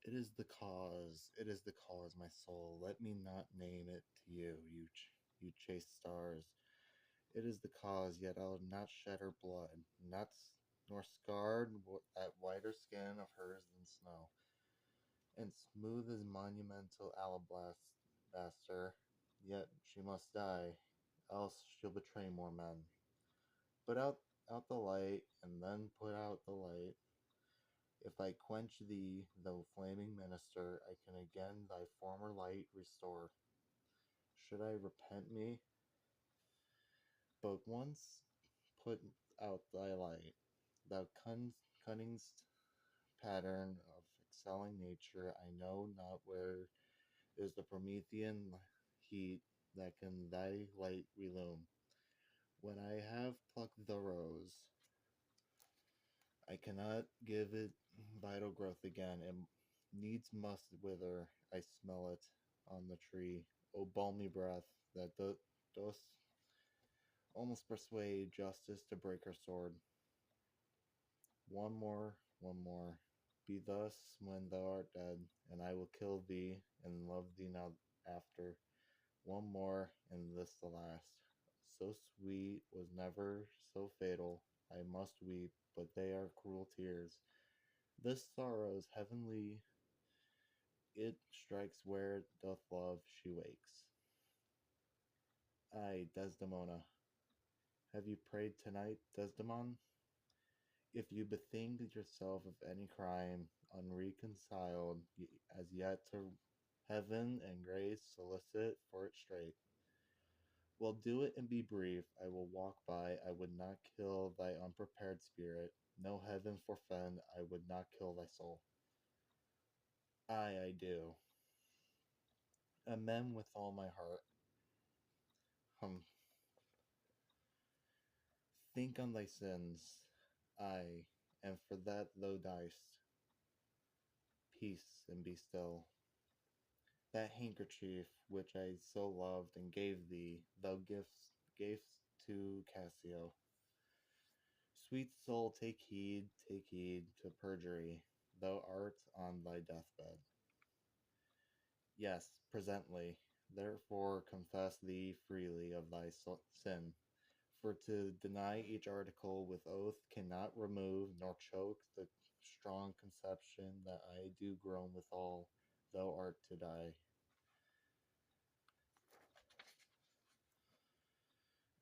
It is the cause, my soul. Let me not name it to you, you chaste stars. It is the cause, yet I'll not shed her blood, nor scarred that whiter skin of hers than snow, and smooth as monumental alabaster. Yet she must die, else she'll betray more men. Put out the light, and then put out the light. If I quench thee, thou flaming minister, I can again thy former light restore. Should I repent me? But once put out thy light, thou cunningst pattern of excelling nature, I know not where is the Promethean heat that can thy light relume. When I have plucked the rose, I cannot give it vital growth again. It needs must wither. I smell it on the tree. O balmy breath that dost almost persuade justice to break her sword. One more, one more. Be thus when thou art dead, and I will kill thee and love thee not after. One more, and this the last. So sweet was never so fatal. I must weep, but they are cruel tears. This sorrow's heavenly, it strikes where doth love she wakes. Ay, Desdemona, have you prayed tonight, Desdemon? If you bethink yourself of any crime, unreconciled as yet to heaven and grace, solicit for it straight. Well, do it and be brief. I will walk by. I would not kill thy unprepared spirit. No heaven forfend, I would not kill thy soul. Ay, I do. Amen with all my heart. Hum. Think on thy sins. Ay, and for that thou diest. Peace and be still. That handkerchief which I so loved and gave thee, thou gavest to Cassio. Sweet soul, take heed to perjury. Thou art on thy deathbed. Yes, presently. Therefore confess thee freely of thy sin. For to deny each article with oath cannot remove nor choke the strong conception that I do groan withal, thou art to die.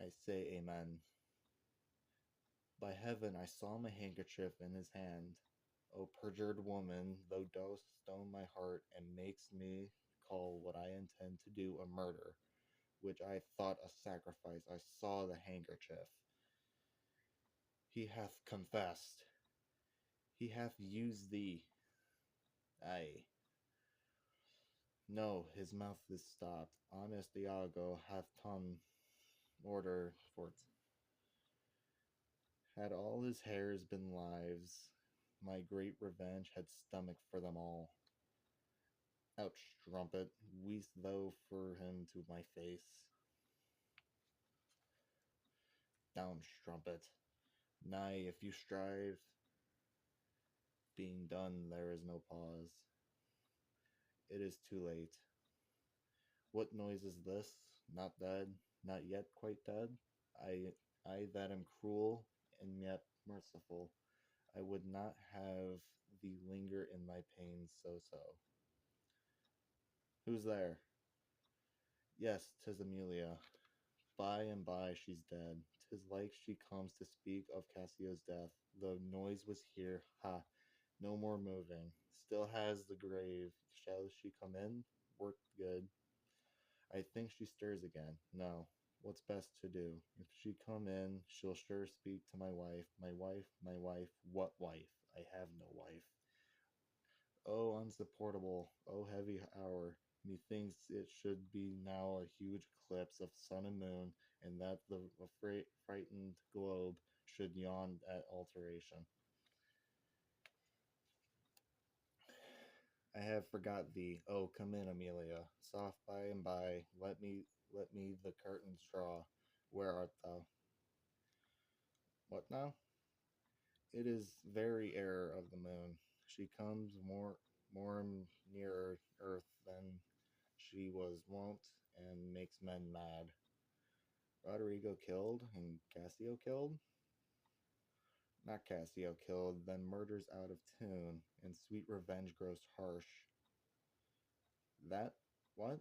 I say amen. By heaven, I saw my handkerchief in his hand. O perjured woman, thou dost stone my heart, and makes me call what I intend to do a murder, which I thought a sacrifice. I saw the handkerchief. He hath confessed. He hath used thee. Ay. No, his mouth is stopped. Honest Iago hath tongue order for't. Had all his hairs been lives, my great revenge had stomach for them all. Out, strumpet, weest thou for him to my face? Down, strumpet. Nay, if you strive, being done, there is no pause. It is too late. What noise is this? Not dead, not yet quite dead? I that am cruel and yet merciful. I would not have thee linger in thy pain so. Who's there? Yes, 'tis Amelia. By and by she's dead. 'Tis like she comes to speak of Cassio's death. The noise was here. Ha! No more moving. Still has the grave. Shall she come in? Work good. I think she stirs again. No. What's best to do? If she come in, she'll sure speak to my wife. My wife, my wife. What wife? I have no wife. Oh, unsupportable. Oh, heavy hour. Methinks it should be now a huge eclipse of sun and moon, and that the frightened globe should yawn at alteration. I have forgot thee. Oh, come in, Amelia. Soft by and by. Let me the curtains draw. Where art thou? What now? It is very error of the moon. She comes more near Earth than she was wont, and makes men mad. Rodrigo killed and Cassio killed? Not Cassio killed, then murders out of tune, and sweet revenge grows harsh. That what?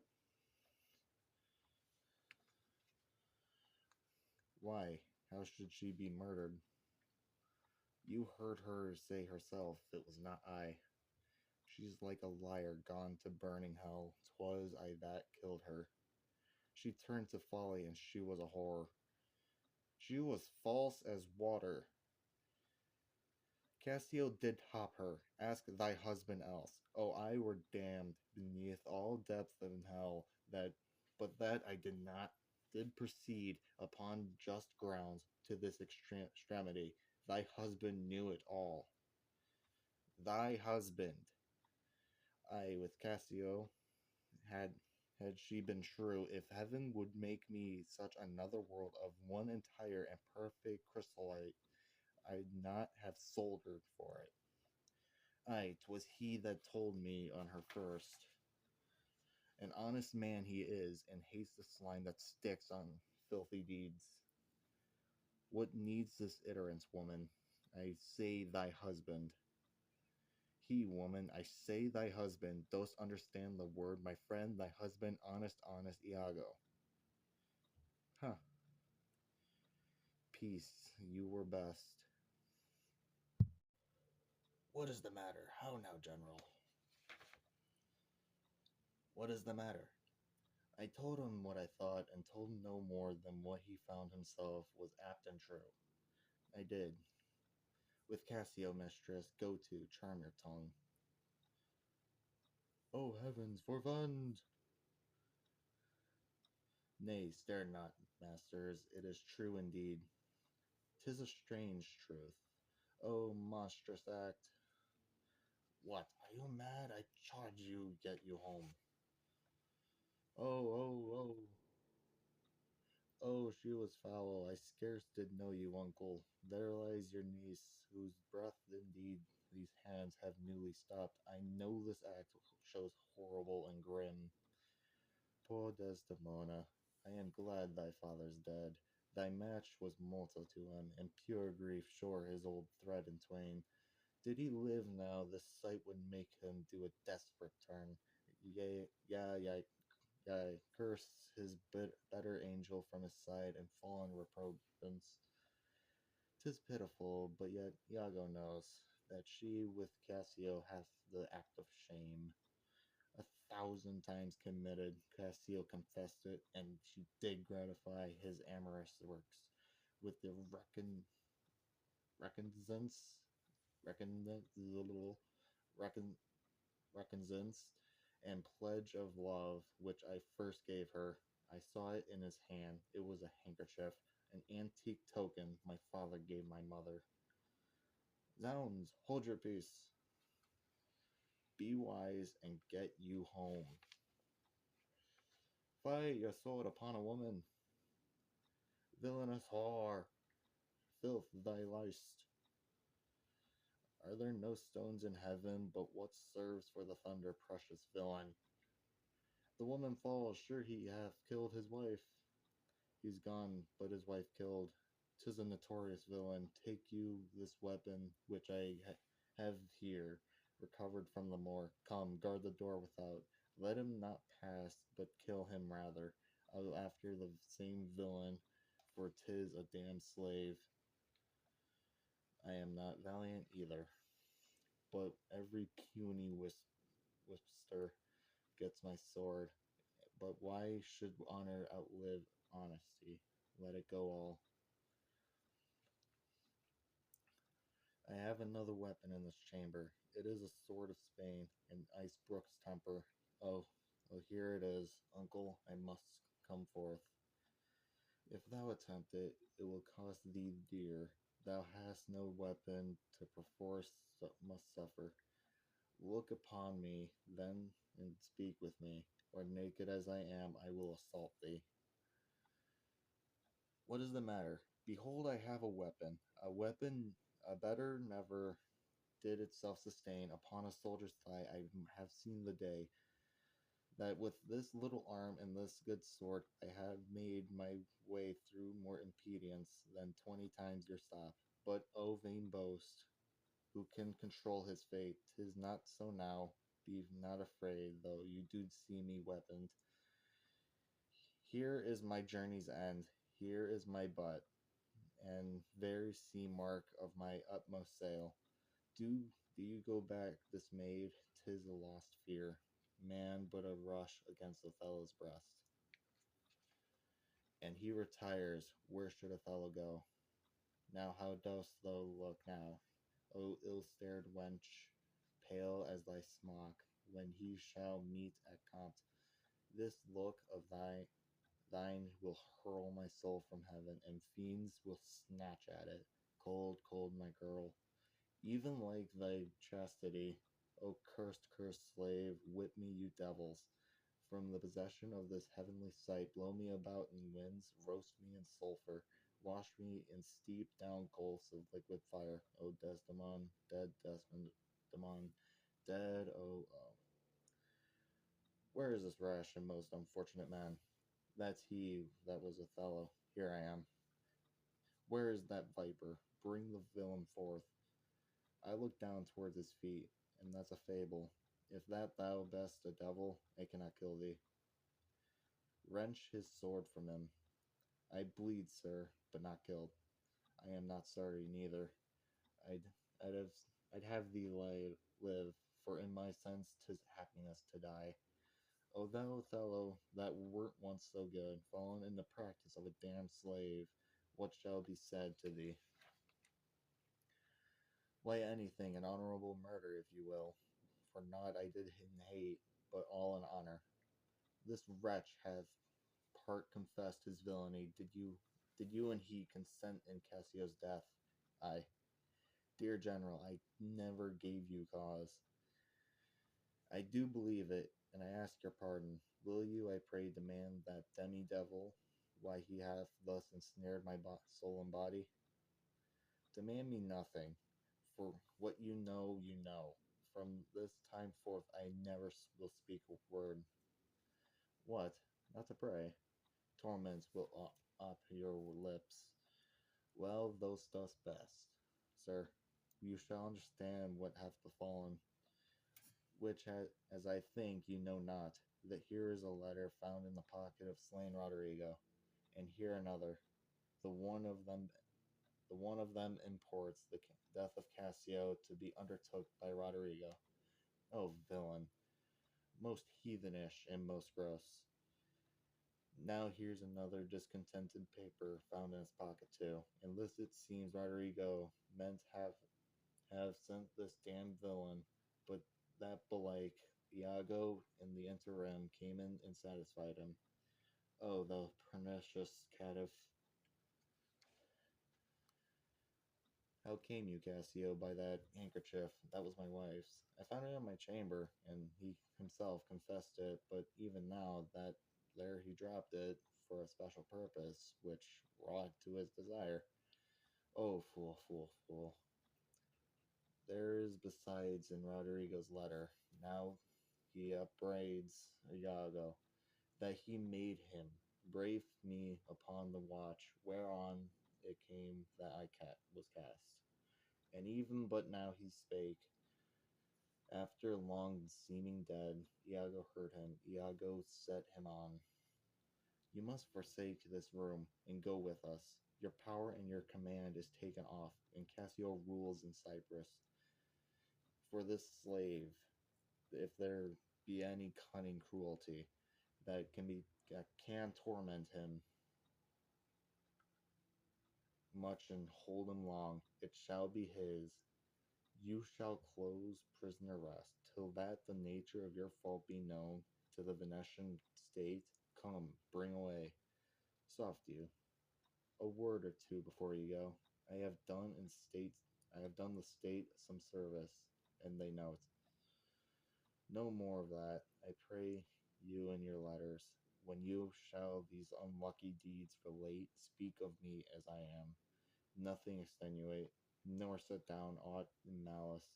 Why? How should she be murdered? You heard her say herself it was not I. She's like a liar gone to burning hell. 'Twas I that killed her. She turned to folly, and she was a whore. She was false as water. Cassio did hop her. Ask thy husband else. Oh, I were damned beneath all depth in hell, that but that I did not did proceed upon just grounds to this extremity. Thy husband knew it all. Thy husband. I with Cassio had had she been true, if heaven would make me such another world of one entire and perfect chrysolite, I'd not have sold her for it. Aye, 'twas he that told me on her first. An honest man he is, and hates the slime that sticks on filthy deeds. What needs this iterance, woman? I say thy husband. He, woman, I say thy husband. Dost understand the word, my friend? Thy husband, honest, honest Iago. Huh. Peace, you were best. What is the matter? How now, General? What is the matter? I told him what I thought, and told no more than what he found himself was apt and true. I did. With Cassio, mistress, go to, charm your tongue. Oh heavens, for fun! Nay, stare not, masters, it is true indeed. 'Tis a strange truth. Oh, monstrous act! What, are you mad? I charge you, get you home. Oh, oh, oh! Oh, she was foul. I scarce did know you, uncle. There lies your niece, whose breath indeed these hands have newly stopped. I know this act shows horrible and grim. Poor Desdemona, I am glad thy father's dead. Thy match was mortal to him, and pure grief shore his old thread in twain. Did he live now, this sight would make him do a desperate turn. Yea, yea, curse his better angel from his side and fall in reprobance. 'Tis pitiful, but yet Iago knows that she with Cassio hath the act of shame. 1,000 times committed, Cassio confessed it, and she did gratify his amorous works with the recompensance, recon, recompensance and pledge of love which I first gave her. I saw it in his hand. It was a handkerchief, an antique token my father gave my mother. Zounds, hold your peace. Be wise and get you home. Fight your sword upon a woman. Villainous whore, filth thy lust. Are there no stones in heaven but what serves for the thunder, precious villain? The woman falls, sure he hath killed his wife. He's gone, but his wife killed. 'Tis a notorious villain. Take you this weapon which I have here, recovered from the moor. Come, guard the door without. Let him not pass, but kill him rather. I'll after the same villain, for 'tis a damned slave. I am not valiant either, but every puny whipster gets my sword. But why should honor outlive honesty? Let it go all. I have another weapon in this chamber. It is a sword of Spain, and Icebrook's temper. Oh, oh, here it is, uncle. I must come forth. If thou attempt it, it will cost thee dear. Thou hast no weapon to perforce must suffer. Look upon me, then, and speak with me, or naked as I am, I will assault thee. What is the matter? Behold, I have a weapon. A weapon, a better never did itself sustain upon a soldier's thigh, I have seen the day that with this little arm and this good sword I have made my way through more impedance than 20 times your stop. But O vain boast, who can control his fate? 'Tis not so now. Be not afraid, though you do see me weaponed. Here is my journey's end. Here is my butt, and very sea mark of my utmost sail. Do you go back dismayed? 'Tis a lost fear. Man but a rush against Othello's breast. And he retires. Where should Othello go? Now how dost thou look now, O ill-starred wench, pale as thy smock, when he shall meet at Compt? This look of thine will hurl my soul from heaven, and fiends will snatch at it. Cold, cold, my girl, even like thy chastity. O cursed, cursed slave, whip me, you devils! From the possession of this heavenly sight, blow me about in winds, roast me in sulphur, wash me in steep down gulfs of liquid fire. O Desdemon, dead Desdemon, dead, oh. Where is this rash and most unfortunate man? That's he that was Othello. Here I am. Where is that viper? Bring the villain forth. I look down towards his feet, and that's a fable. If that thou best a devil, I cannot kill thee. Wrench his sword from him. I bleed, sir, but not killed. I am not sorry neither. I'd I'd have I'd have thee live, for in my sense 'tis happiness to die. O thou Othello, that wert once so good, fallen in the practice of a damned slave, what shall be said to thee? Lay anything, an honorable murder, if you will, for naught I did in hate, but all in honor. This wretch hath part confessed his villainy. Did you and he consent in Cassio's death? Aye. Dear General, I never gave you cause. I do believe it, and I ask your pardon. Will you, I pray, demand that demi-devil why he hath thus ensnared my soul and body? Demand me nothing, for what you know, you know. From this time forth I never will speak a word. What? Not to pray? Torments will up your lips. Well, thou dost best, sir. You shall understand what hath befallen, which, as I think, you know not, that here is a letter found in the pocket of slain Roderigo, and here another. The one of them, the one of them imports the death of Cassio to be undertook by Roderigo. Oh, villain! Most heathenish and most gross. Now here's another discontented paper found in his pocket too, and this it seems Roderigo meant have sent this damned villain, but that belike Iago in the interim came in and satisfied him. Oh, the pernicious caitiff! How came you, Cassio, by that handkerchief? That was my wife's. I found it in my chamber, and he himself confessed it, but even now that there he dropped it for a special purpose, which wrought to his desire. Oh, fool, fool, fool. There is besides in Roderigo's letter, now he upbraids Iago, that he made him brave me upon the watch whereon it came that I was cast. And even but now he spake. After long seeming dead, Iago heard him. Iago set him on. You must forsake this room and go with us. Your power and your command is taken off, and Cassio rules in Cyprus. For this slave, if there be any cunning cruelty that can torment him much and hold him long, it shall be his. You shall close prisoner rest, till that the nature of your fault be known to the Venetian state. Come, bring away. Soft you. A word or two before you go. I have done the state some service, and they know it. No more of that, I pray you in your letters. When you shall these unlucky deeds relate, speak of me as I am. Nothing extenuate, nor set down aught in malice.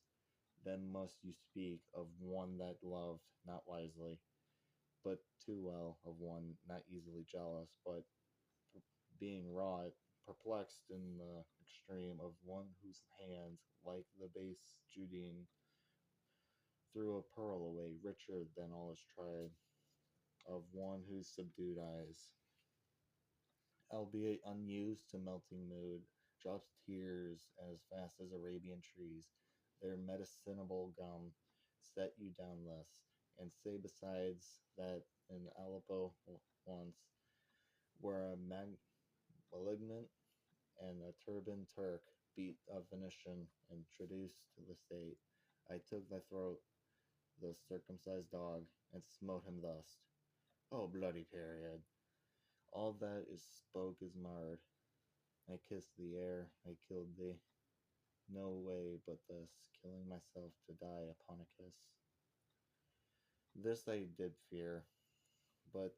Then must you speak of one that loved not wisely, but too well, of one not easily jealous, but being wrought, perplexed in the extreme, of one whose hand, like the base Judean, threw a pearl away richer than all his tribe, of one whose subdued eyes, albeit unused to melting mood, drops tears as fast as Arabian trees. Their medicinable gum set you down less, and say besides that in Aleppo once, where a malignant and a turbaned Turk beat a Venetian and traduced the state, I took thy throat, the circumcised dog, and smote him thus. Oh, bloody period! All that is spoke is marred. I kissed the air, I killed thee. No way but this, killing myself to die upon a kiss. This I did fear, but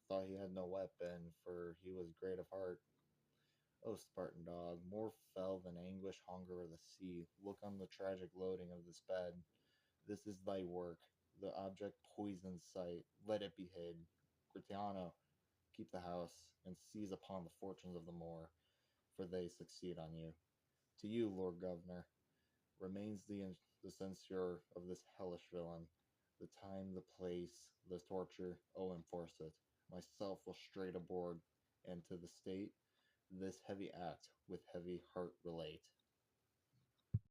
thought he had no weapon, for he was great of heart. O Spartan dog, more fell than anguish, hunger, or the sea, look on the tragic loading of this bed. This is thy work, the object poisoned sight. Let it be hid. Gratiano, keep the house, and seize upon the fortunes of the Moor, for they succeed on you. To you, Lord Governor, remains the censure of this hellish villain. The time, the place, the torture, enforce it. Myself will straight aboard, and to the state this heavy act with heavy heart relate.